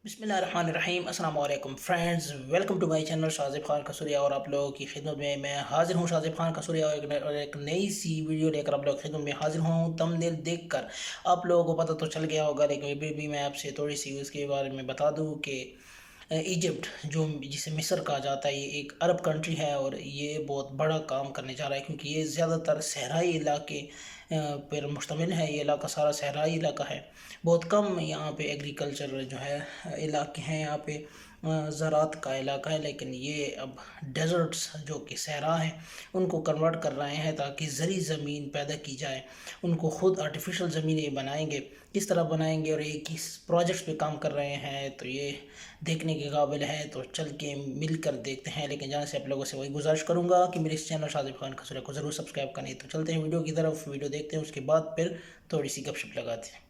بسم اللہ الرحمن الرحیم، السلام علیکم friends, welcome to my channel Shazab Khan Kasuria, اور آپ لوگوں کی خدمت میں حاضر ہوں شاذب خان کسوریا، اور ایک نئی سی ویڈیو لے کر آپ لوگوں کی خدمت میں حاضر ہوں۔ تمبنیل دیکھ کر آپ لوگوں کو پتہ تو چل گیا ہوگا، لیکن ابھی بھی میں آپ سے تھوڑی سی اس کے بارے میں بتا دوں کہ ایجپٹ جو جسے مصر کہا جاتا ہے، یہ ایک عرب کنٹری ہے، اور یہ بہت بڑا کام کرنے جا رہا ہے، کیونکہ یہ زیادہ تر صحرائی علاقے پر مشتمل ہے۔ یہ علاقہ سارا صحرائی علاقہ ہے، بہت کم یہاں پہ ایگریکلچر جو ہے علاقے ہیں، یہاں پہ زراعت کا علاقہ ہے، لیکن یہ اب ڈیزرٹس جو کہ صحرا ہیں ان کو کنورٹ کر رہے ہیں تاکہ زرعی زمین پیدا کی جائے۔ ان کو خود آرٹیفیشل زمینیں بنائیں گے، کس طرح بنائیں گے اور یہ کس پروجیکٹس پہ کام کر رہے ہیں، تو یہ دیکھنے کے قابل ہے، تو چل کے مل کر دیکھتے ہیں۔ لیکن جانے سے آپ لوگوں سے وہی گزارش کروں گا کہ میرے اس چینل شاذب خان کسوریا کو ضرور سبسکرائب کریں۔ تو چلتے ہیں ویڈیو کی طرف، ویڈیو دیکھتے ہیں، اس کے بعد پھر تھوڑی سی گپ شپ لگاتے ہیں۔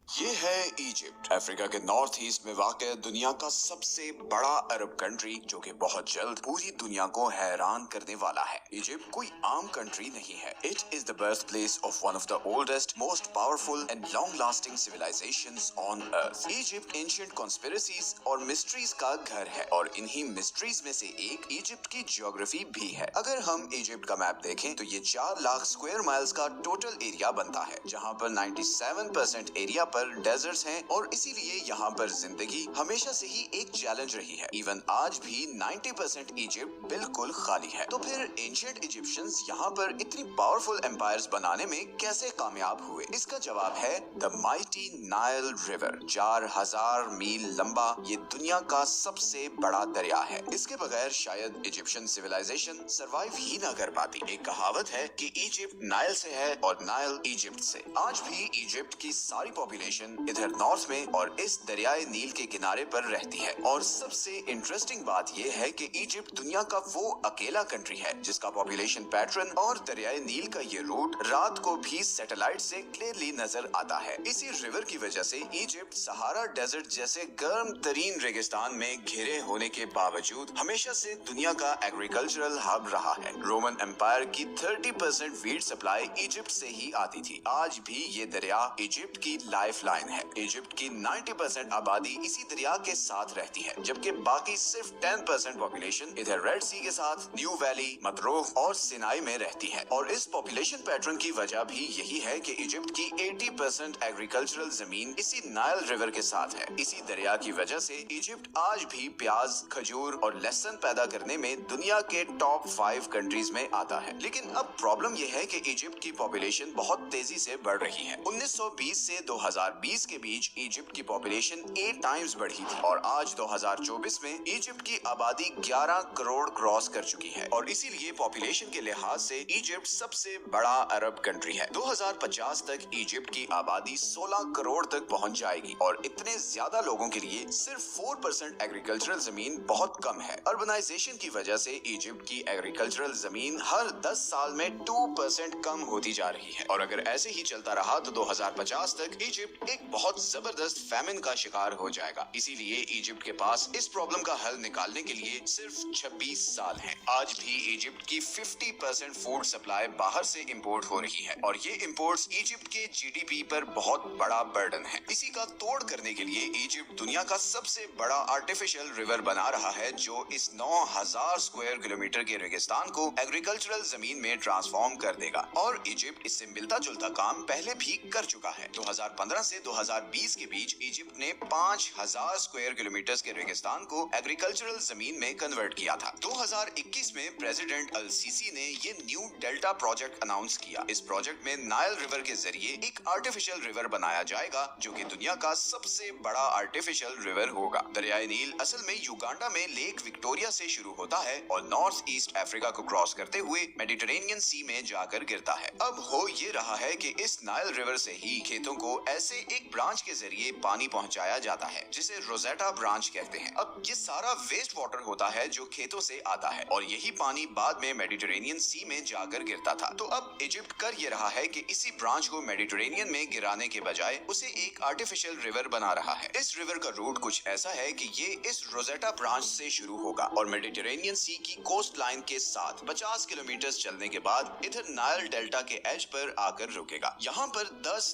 یہ ہے ایجپٹ، افریقہ کے نارتھ ایسٹ میں واقع دنیا کا سب سے بڑا عرب کنٹری، جو کہ بہت جلد پوری دنیا کو حیران کرنے والا ہے۔ ایجپٹ کوئی عام کنٹری نہیں ہے۔ It is the birth place of one of the oldest, most powerful and long-lasting civilizations on earth. Egypt ancient conspiracies اور mysteries کا گھر ہے، اور انہی mysteries میں سے ایک ایجپٹ کی جیوگرافی بھی ہے۔ اگر ہم ایجپٹ کا میپ دیکھیں تو یہ 4 لاکھ اسکوائر مائلز کا ٹوٹل ایریا بنتا ہے، جہاں پر 97% ایریا پر ڈیزرٹس ہیں، اور اسی لیے یہاں پر زندگی ہمیشہ سے ہی ایک چیلنج رہی ہے۔ ایون آج بھی 90% ایجپٹ بالکل خالی ہے۔ تو پھر اینشنٹ ایجپشنز یہاں پر اتنی پاورفل امپائرز بنانے میں کیسے کامیاب ہوئے؟ اس کا جواب ہے دا مائٹی نائل ریور۔ 4000 میل لمبا یہ دنیا کا سب سے بڑا دریا ہے۔ اس کے بغیر شاید ایجپشن سیویلائزیشن سروائیو ہی نہ کر پاتی۔ ایک کہاوت ہے کہ ایجپٹ نائل سے ہے اور نائل ایجپٹ سے۔ آج بھی ایجپٹ کی ساری پاپولیشن ادھر نارتھ میں اور اس دریائے نیل کے کنارے پر رہتی ہے، اور سب سے انٹرسٹنگ بات یہ ہے کہ ایجپٹ دنیا کا وہ اکیلا کنٹری ہے جس کا پاپولیشن پیٹرن اور دریائے نیل کا یہ روٹ رات کو بھی سیٹلائٹ سے کلیئرلی نظر آتا ہے۔ اسی ریور کی وجہ سے ایجپٹ سہارا ڈیزرٹ جیسے گرم ترین ریگستان میں گھرے ہونے کے باوجود ہمیشہ سے دنیا کا ایگریکلچرل ہب رہا ہے۔ رومن امپائر کی 30% ویٹ سپلائی ایجپٹ سے ہی آتی تھی۔ آج بھی یہ دریا ایجپٹ کی لائف لائن ہے۔ ایجپٹ کی 90% آبادی اسی دریا کے ساتھ رہتی ہے، جبکہ باقی صرف 10% پاپولیشن ادھر ریڈ سی کے ساتھ نیو ویلی، مطروح اور سینائی میں رہتی ہے۔ اور اس پاپولیشن پیٹرن کی وجہ بھی یہی ہے کہ ایجپٹ کی 80% ایگریکلچرل زمین اسی نائل ریور کے ساتھ ہے۔ اسی دریا کی وجہ سے ایجپٹ آج بھی پیاز، کھجور اور لہسن پیدا کرنے میں دنیا کے ٹاپ 5 کنٹریز میں آتا ہے۔ لیکن اب پرابلم یہ ہے کہ ایجپٹ کی پاپولیشن بہت تیزی سے بڑھ رہی ہے۔ 1920 سے 2020 کے بیچ ایجپٹ کی پاپولیشن 8 ٹائمز بڑھی تھی، اور آج 2024 میں ایجپٹ کی آبادی 11 کروڑ کراس کر چکی ہے، اور اسی لیے پاپولیشن کے لحاظ سے ایجپٹ سب سے بڑا عرب کنٹری ہے۔ 2050 تک ایجپٹ کی آبادی 16 کروڑ تک پہنچ جائے گی، اور اتنے زیادہ لوگوں کے لیے صرف 4% ایگریکلچرل زمین بہت کم ہے۔ اربنائزیشن کی وجہ سے ایجپٹ کی ایگریکلچرل زمین ہر 10 سال میں 2% کم ہوتی جا رہی ہے، اور اگر ایسے ہی چلتا رہا تو 2050 تک ایجپٹ ایک بہت زبردست فیمن کا شکار ہو جائے گا۔ اسی لیے ایجپٹ کے پاس اس پرابلم کا حل نکالنے کے لیے صرف 26 سال ہیں۔ آج بھی ایجپٹ کی 50% فوڈ سپلائی باہر سے امپورٹ ہو رہی ہے، اور یہ امپورٹس ایجپٹ کے جی ڈی پی پر بہت بڑا برڈن ہے۔ اسی کا توڑ کرنے کے لیے ایجپٹ دنیا کا سب سے بڑا آرٹیفیشل ریور بنا رہا ہے، جو اس 9000 اسکوائر کلومیٹر کے ریگستان کو ایگریکلچرل زمین میں ٹرانسفارم کر دے گا، اور ایجپٹ اس سے ملتا جلتا کام پہلے بھی کر چکا ہے۔ 2015 سے 2020 کے بیچ ایجپٹ نے 5000 اسکوائر کلومیٹرز کے ریگستان کو ایگریکلچرل زمین میں کنورٹ کیا تھا۔ 2021 میں پریزیڈنٹ السیسی نے یہ نیو ڈیلٹا پروجیکٹ اناؤنس کیا۔ اس پروجیکٹ میں نائل ریور کے ذریعے ایک آرٹیفیشل ریور بنایا جائے گا، جو کہ دنیا کا سب سے بڑا آرٹیفیشل ریور ہوگا۔ دریائے نیل اصل میں یوگانڈا میں لیک وکٹوریا سے شروع ہوتا ہے، اور نارتھ ایسٹ افریقہ کو کراس کرتے ہوئے میڈیٹرینین سی میں جا کر گرتا ہے۔ اب ہو یہ رہا ہے کہ اس نائل ریور سے ہی کھیتوں کو ایسے ایک برانچ کے ذریعے پانی پہنچایا جاتا ہے جسے روزیٹا برانچ کہتے ہیں۔ اب یہ سارا ویسٹ واٹر ہوتا ہے جو کھیتوں سے آتا ہے، اور یہی پانی بعد میں میڈیٹرینین سی میں جا کر گرتا تھا۔ تو اب ایجپٹ کر یہ رہا ہے کہ اسی برانچ کو میڈیٹرینین میں گرانے کے بجائے اسے ایک آرٹیفیشل ریور بنا رہا ہے۔ اس ریور کا روٹ کچھ ایسا ہے کہ یہ اس روزیٹا برانچ سے شروع ہوگا، اور میڈیٹرینین سی کی کوسٹ لائن کے ساتھ 50 کلومیٹر چلنے کے بعد ادھر نائل ڈیلٹا کے ایج پر آ کر رکے گا۔ یہاں پر 10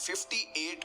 58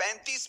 35